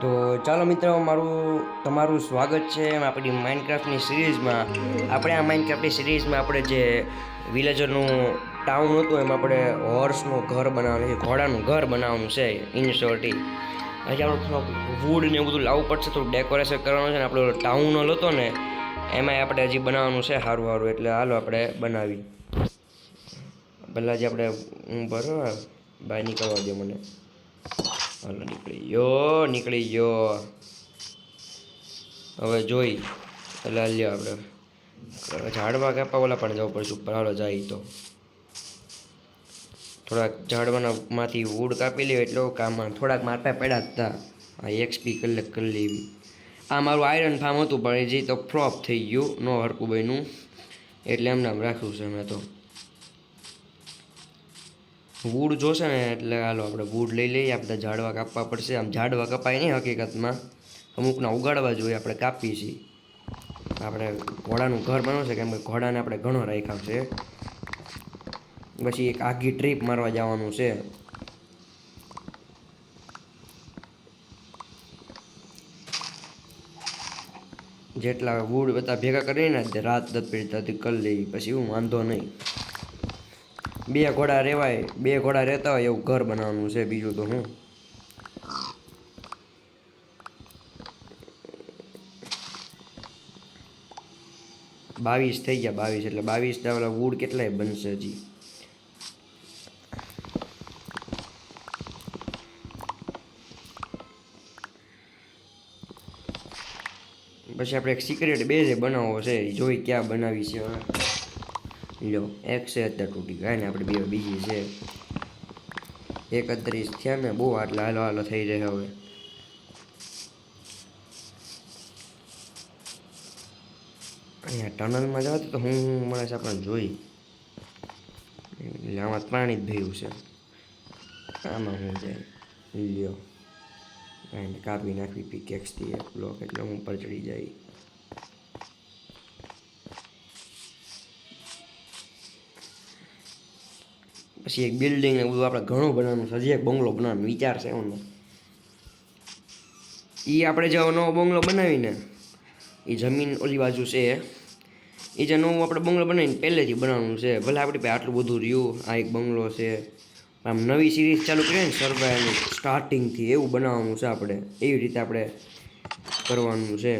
તો ચાલો મિત્રો, તમારું સ્વાગત છે આપણી માઇનક્રાફ્ટની સિરીઝમાં. આપણે આ માઇનક્રાફ્ટની સિરીઝમાં આપણે જે વિલેજરનું ટાઉન હતું એમાં આપણે હોર્સનું ઘર બનાવવાનું છે, ઘોડાનું ઘર બનાવવાનું છે ઇન શોર્ટી. હજી આપણે થોડુંક વુડ ને એવું બધું લાવવું પડશે, થોડું ડેકોરેશન કરવાનું છે ને. આપણો ટાઉન હોલ હતો ને એમાંય આપણે હજી બનાવવાનું છે સારું સારું, એટલે હાલો આપણે બનાવી. પહેલાં જે આપણે બરાબર બાય નીકળવા દો મને. હાલો નીકળી ગયો. હવે જોઈ એટલે લ્યો આપણે ઝાડવા કાપવા ઓલા પણ જવું પડશે ઉપર. હાલો જાય તો થોડાક ઝાડવાના માંથી વુડ કાપી લેવી એટલે કામમાં થોડાક મારપા પડ્યા જ હતા. આ એક્સપી કલેક્ટ કરી લેવી. આ મારું આયરન ફાર્મ હતું પણ જે તો ફ્લોપ થઈ ગયું, નો હરકું બન્યું, એટલે એમને આમ રાખ્યું છે મેં તો. વુડ જોશે ને એટલે હાલો આપણે વુડ લઈ લઈએ. આપણે ઝાડવા કાપવા પડશે. આમ ઝાડવા કપાય નહીં હકીકતમાં, અમુકના ઉગાડવા જોઈએ, આપણે કાપીએ છીએ. આપણે ઘોડાનું ઘર બનાવવું છે કેમ કે ઘોડાને આપણે ઘણો રાખ્યા છે. પછી એક આખી ટ્રીપ મારવા જવાનું છે. જેટલા વુડ બધા ભેગા કરીને રાત દત્તી કરી લઈએ, પછી હું વાંધો નહીં. બે ઘોડા રહેતા હોય એવું ઘર બનાવવાનું છે, બીજું તો હું. 22 થઈ ગયા. 22 એટલે 22 ઓલા વુડ કેટલાય બનશે હજી. પછી આપણે એક સિક્રેટ બેઝ બનાવવો છે, જોઈ ક્યાં બનાવી છે હવે. લ્યો એક છે અત્યારે તૂટી ગયા ને. આપણે બીજી છે 31 થયા ને, બહુ આટલા હાલો થઈ જાય હવે. અહીંયા ટનલમાં જાવ તો હું મળે છે આપણને જોઈ. એટલે આમાં પાણી જ ભર્યું છે. આમાં હું જાય લ્યો એને કાપી નાખવી પિકેક્સથી એક બ્લોક, એટલે હું ઉપર ચડી જાય. પછી એક બિલ્ડિંગ ને બધું આપણે ઘણું બનાવવાનું છે. હજી એક બંગલો બનાવવાનો વિચાર છે એમને. એ આપણે જે નવો બંગલો બનાવીને એ જમીન ઓલી બાજુ છે, એ જે નવું આપણે બંગલો બનાવીને પહેલેથી બનાવવાનું છે. ભલે આપણી પાસે આટલું બધું રહ્યું. આ એક બંગલો છે. આમ નવી સિરીઝ ચાલુ કરીએ ને સર્વાઈવલ સ્ટાર્ટિંગથી, એવું બનાવવાનું છે આપણે. એવી રીતે આપણે કરવાનું છે.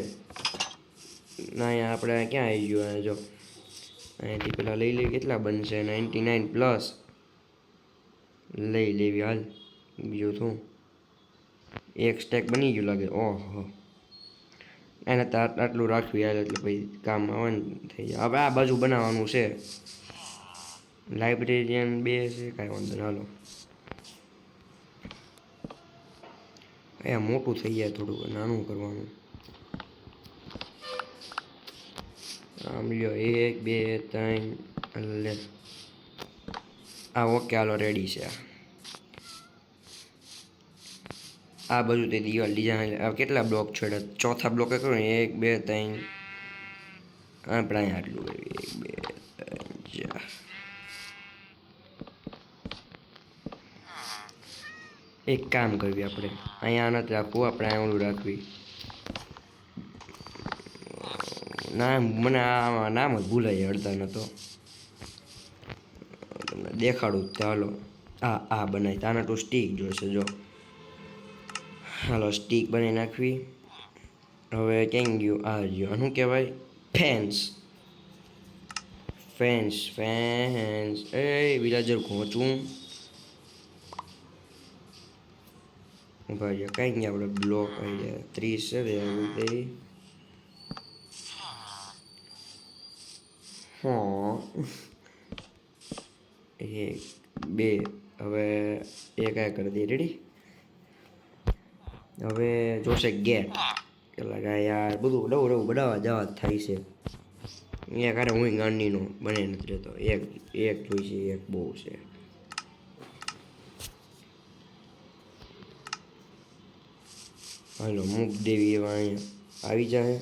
ના અહીંયા આપણે ક્યાં આવી ગયું? જો અહીંયાથી પેલા લઈ લઈએ. કેટલા બનશે? 99+ લઈ લેવી હાલ. બીજું શું, એક સ્ટેક બની ગયું લાગે. ઓહો, એને તો આટલું રાખવી હાલ, એટલે પછી કામ આવવાનું થઈ જાય. હવે આ બાજુ બનાવવાનું છે. લાઇબ્રેરિયન 2 છે, કાંઈ વાંધો નહીં હાલો. અહીંયા મોટું થઈ જાય, થોડુંક નાનું કરવાનું. આમ લ્યો 1 2 3 લે. આ ઓકે હાલો રેડી છે. આ બાજુ તે દિવાલ ડિઝાઇન કેટલા બ્લોક છોડે? ચોથા બ્લોકે કરો ને 1 2 3. આપણે અહીંયા આટલું 1 2 3 4. એક કામ કરવી આપણે, અહીંયા નથી રાખવું, આપણે અહીંયા ઓલું રાખવી. નામ મને આમાં નામ જ ભૂલાય અડધા નતો. તમને દેખાડું તો હાલો. આ બનાવી તાના તો સ્ટીક જોઈશે. જો હાલો સ્ટીક બનાવી નાખવી. હવે ક્યાં ગયું? આ ગયું. શું કહેવાય? ફેન્સ. એ વિલાજર પહોંચવું. ભાઈ કઈ ગયા આપણે? બ્લોક આવી જાય 30 છે. હા 1 2. હવે એક આ કરી દઈએ. રેડી. હવે જોશે ગેટ. એટલે યાર બધું ડવું બનાવવા જવા જ થાય છે. અહીંયા કારે હું ગાંડીનો બને નથી રહેતો. એક જોઈશે, એક બહુ છે. હાલો મૂક દેવી. એવા અહીંયા આવી જાય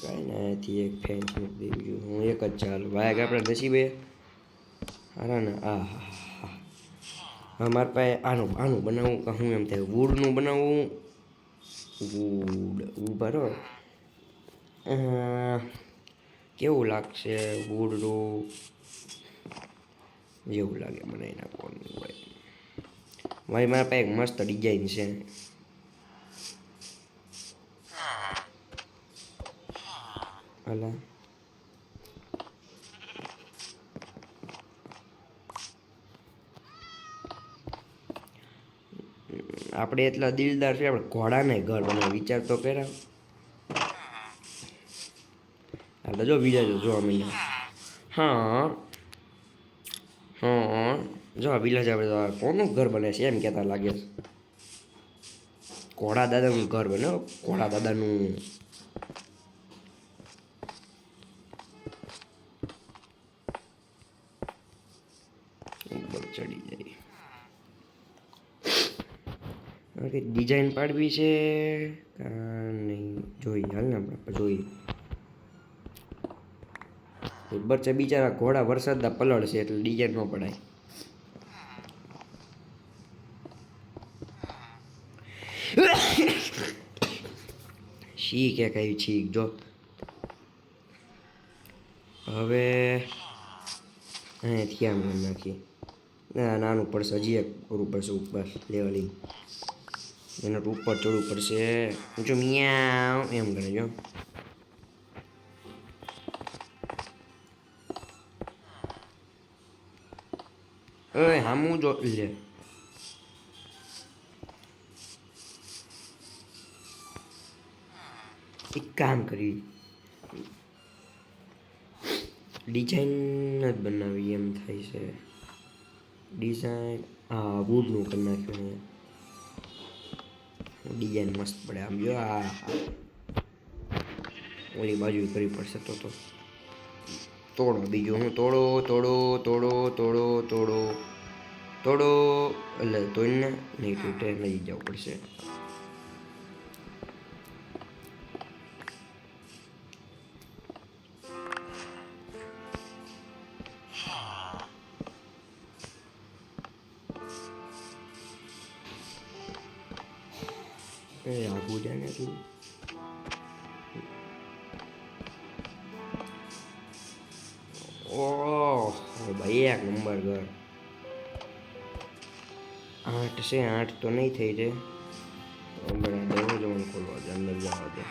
કાંઈ ને. અહીંયાથી એક ફેન્સ મૂક દેવી. હું એક જ ચાલો ભાઈ આપણે નસીબે હારા ને. હા મારા પાસે આનું બનાવવું કે હું એમ થાય વુડનું બનાવવું વુડ ઉભા રહો. અ, કેવું લાગશે વુડનું? જેવું લાગે બનાવી નાખવાનું હોય. ભાઈ મારા પાસે એક મસ્ત ડિઝાઇન છે. અલા આપણે એટલા દિલદાર છે, આપણે ઘોડાને ઘર બનાવે વિચાર તો કર્યા. હાલ જો બીજા જો જોવા મળ્યા. હા હા, જો આ વિલાજ આપણે કોનું ઘર બને છે એમ કહેતા લાગે છે. ઘોડા દાદાનું ઘર બને હો, ઘોડા દાદાનું. ઉપર ચડી જાય. હવે ડિઝાઇન પાડવી છે નહીં જોઈએ, હાલ ને આપણે જોઈએ. બચ્ચા બિચારા ઘોડા વરસાદના પલળ છે એટલે ડિઝાઇન ન પડાય. શીખ એક આવી છીક જો. હવે અહીંયાથી આમ નાખી. ના નાનું પડશે, હજી એક કરવું પડશે ઉપર લેવલિંગ. એના ઉપર ચડવું પડશે. જો મિયાવ એમ કરે જો. એ હામું જો લે. એક કામ કરી, ડિઝાઇન જ બનાવી એમ થાય છે. ડિઝાઇન હા વુડનું કરી નાખ્યું. ડિઝાઇન મસ્ત પડે આમ જો. આ ઓલી બાજુ કરવી પડશે તો તોડો બીજું હું તોડો તોડો તોડો તોડો તોડો તોડો એટલે તોડીને નહીં તૂટે લઈ જવું પડશે. એ આગું જાય ને તું. ઓહ ભાઈ એક નંબર ઘર. 8 છે, 8 તો નહીં થઈ જાય. હમણાં દરવાજો મને ખોલવા દે, અંદર જવા દે.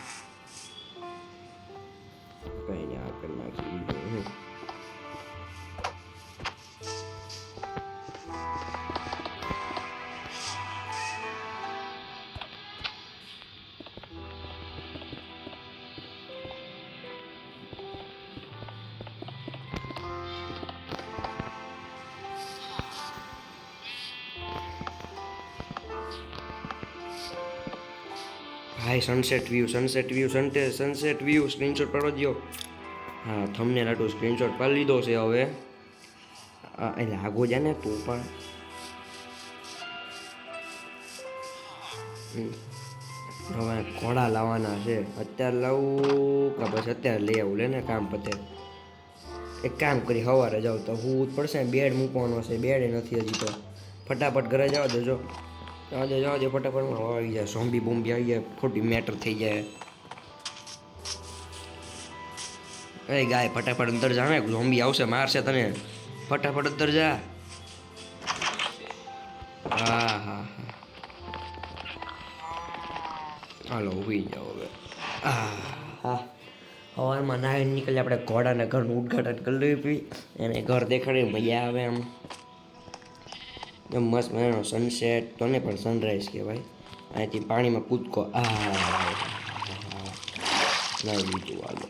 કઈ નહીં આ કરી નાખી બીજું. ભાઈ sunset view sunset view screenshot પાડવા દો. હા થંબનેલ આટલું સ્ક્રીનશોટ પાડી લીધો છે. હવે એટલે આગો જા ને તું પણ. હવે ઘોડા લાવવાના છે. અત્યારે લાવું કે પછી અત્યારે લઈ આવું? લે ને કામ પતે. એક કામ કરી સવારે જાવ તો હું પડશે. બેડ મૂકવાનો છે, બેડ નથી હજી તો. ફટાફટ ઘરે જવા દેજો. જવા દે ફટાફટ આવી જાય. ઝોમ્બી બોમ્બી આવી જાય, ખોટી મેટર થઈ જાય. એ ગાય ફટાફટ અંદર જા ને, ઝોમ્બી આવશે મારશે તને. ફટાફટ અંદર જા. હા હા હા હાલો ઉભી જાઓ હવે. હા સવારમાં નાહી નીકળી આપણે ઘોડાના ઘરનું ઉદઘાટન કરી લેવી. એને ઘર દેખાડી મજા આવે આમ. મસ્ત મજાનો સનસેટ તો ને પણ સનરાઈઝ કહેવાય. અહીંથી પાણીમાં કૂદકો. ના બીજું હાલો.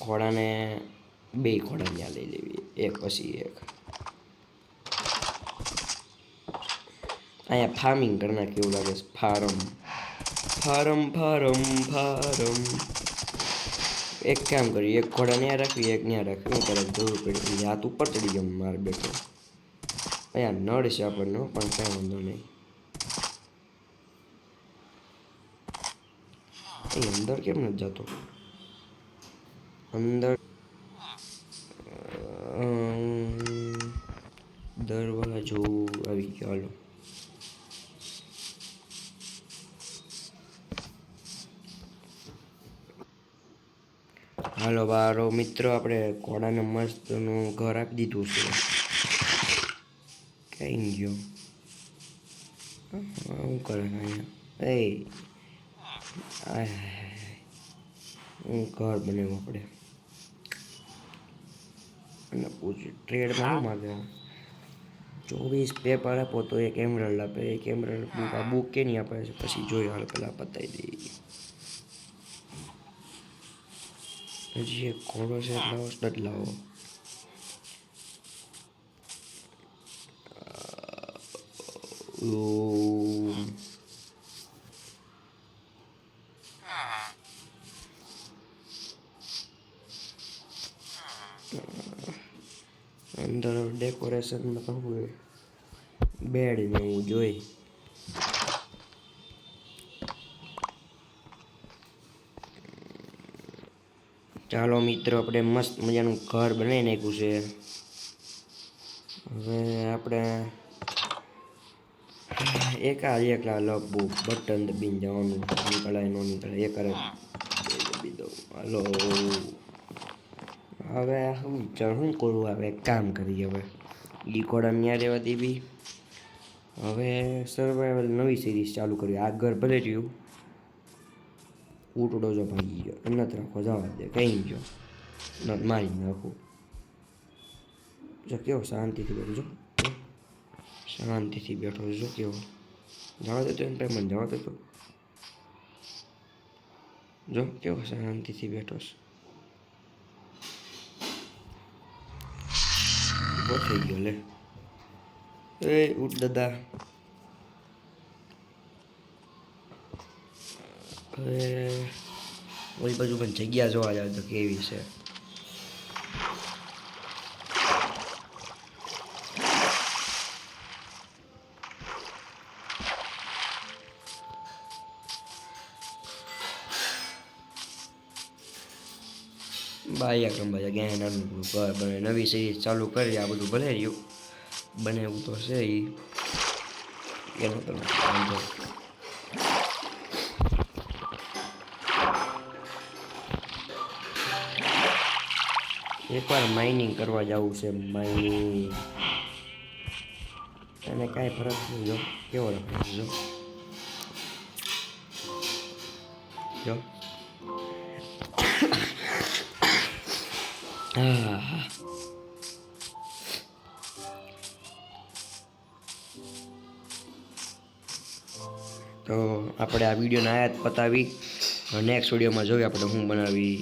ઘોડાને બે ઘોડા ત્યાં લઈ લેવી, એક પછી એક. અહીંયા ફાર્મિંગ કરી નાખી એવું લાગે છે. Farm farm farm farm. એક કામ કરી, એક ઘોડા ત્યાં રાખવી, એક ત્યાં રાખવી. હું કરે જરૂર પડી હાથ ઉપર ચડી ગયો મારે બેઠો. અહીંયા નળ છે આપણને પણ કાંઈ વાંધો નહીં. એ અંદર કેમ નથી જતો? અંદર દરવાજો આવી ગયો. હાલો બારો મિત્રો, આપણે ઘોડાને મસ્તનું ઘર આપી દીધું છે. કઈ ગયો શું કરે અહીંયા? હું ઘર બનાવ્યું આપણે. અને પૂછ્યું ટ્રેડમાં શું માગે? 24 પેપર આપો તો એક એમરલ્ડ આપે. એક એમરલ્ડ બુક આ બુક કે નહીં આપે છે પછી જોઈ. હાલ પેલા પતાવી દઈએ. હજી એક ઘોડો છે લાવો, સ્ટડ લાવો. અંદર ડેકોરેશનમાં તો હું બેડ ને એવું જોઈ. ચાલો મિત્રો, આપણે મસ્ત મજાનું ઘર બનાવી નાખ્યું છે. હવે આપણે એકલા લબુ બટન દબીને જવાનું. નીકળાય ન નીકળે એ કરે દબી દઉં. હાલો હવે શું કરવું? હવે એક કામ કરીએ. હવે ઈ ઘોડા ન્યા રહેવા દેવી. હવે સર્વાઈવલ નવી સિરીઝ ચાલુ કરી. આ ઘર ભલે રહ્યું ઉટડો જો ભાગી ગયો. નથી રાખો, જવા દે. કઈ ગયો નથી, મારી નાખું. જો કેવો શાંતિથી બેઠો. જો શાંતિથી બેઠો. જો કેવો જવા દેતો એને ભાઈ, મને જવા દેતો. જો કેવો શાંતિથી બેઠો છે. ઉભો થઈ ગયો. લે ઉઠ દાદા. હવે ઓલી બાજુ પણ જગ્યા જોવા જાવ તો કેવી છે. બાયા કંબાયા ક્યાંય નાનું ઘર બને. નવી સિરીઝ ચાલુ કરી. આ બધું ભલે રહ્યું બનાવ્યું તો છે એનો તમે વાંધો. એકવાર માઇનિંગ કરવા જવું છે. માઇનિંગ અને કાંઈ ફરક નહીં. જો કેવો રખે જો જો હા. તો આપણે આ વિડીયોને આયાત પતાવી. નેક્સ્ટ વિડીયોમાં જોઈએ આપણે હું બનાવી.